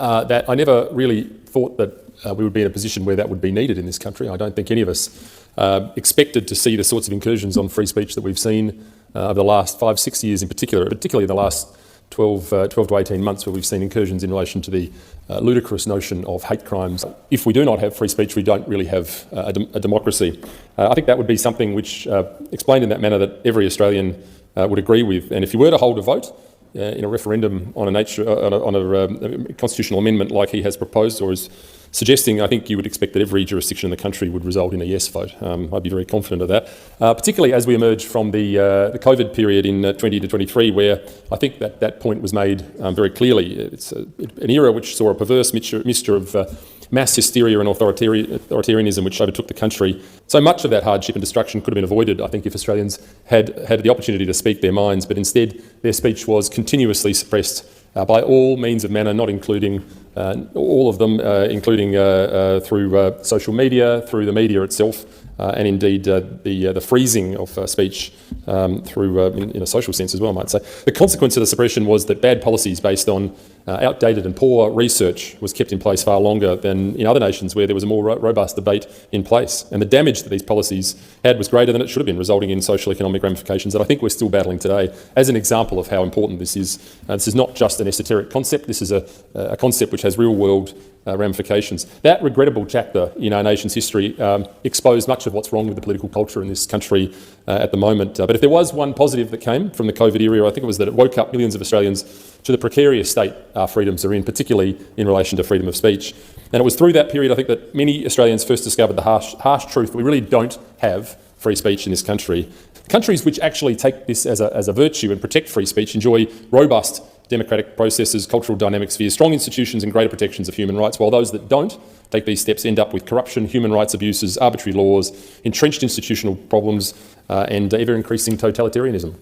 that I never really thought that we would be in a position where that would be needed in this country. I don't think any of us expected to see the sorts of incursions on free speech that we've seen over the last 5-6 years in particular, particularly the last 12 to 18 months, where we've seen incursions in relation to the ludicrous notion of hate crimes. If we do not have free speech, we don't really have a democracy. I think that would be something which, explained in that manner, that every Australian would agree with. And if you were to hold a vote in a referendum on a constitutional amendment like he has proposed or is suggesting, I think you would expect that every jurisdiction in the country would result in a yes vote. I'd be very confident of that, particularly as we emerge from the COVID period in 20 to 23, where I think that point was made very clearly. It's an era which saw a perverse mixture of mass hysteria and authoritarianism which overtook the country. So much of that hardship and destruction could have been avoided, I think, if Australians had the opportunity to speak their minds, but instead their speech was continuously suppressed by all means of manner, not including all of them, including through social media, through the media itself, and indeed the freezing of speech through, in a social sense as well, I might say. The consequence of the suppression was that bad policies based on outdated and poor research was kept in place far longer than in other nations where there was a more robust debate in place. And the damage that these policies had was greater than it should have been, resulting in social economic ramifications that I think we're still battling today. As an example of how important this is not just an esoteric concept, this is a concept which has real-world ramifications. That regrettable chapter in our nation's history exposed much of what's wrong with the political culture in this country at the moment. But if there was one positive that came from the COVID era, I think it was that it woke up millions of Australians to the precarious state our freedoms are in, particularly in relation to freedom of speech. And it was through that period, I think, that many Australians first discovered the harsh truth that we really don't have free speech in this country. Countries which actually take this as a virtue and protect free speech enjoy robust democratic processes, cultural dynamic spheres, strong institutions and greater protections of human rights, while those that don't take these steps end up with corruption, human rights abuses, arbitrary laws, entrenched institutional problems and ever-increasing totalitarianism.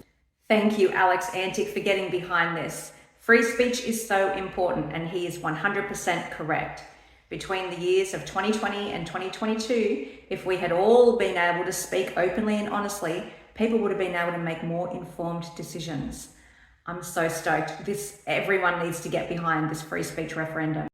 Thank you, Alex Antic, for getting behind this. Free speech is so important, and he is 100% correct. Between the years of 2020 and 2022, if we had all been able to speak openly and honestly, people would have been able to make more informed decisions. I'm so stoked. Everyone needs to get behind this free speech referendum.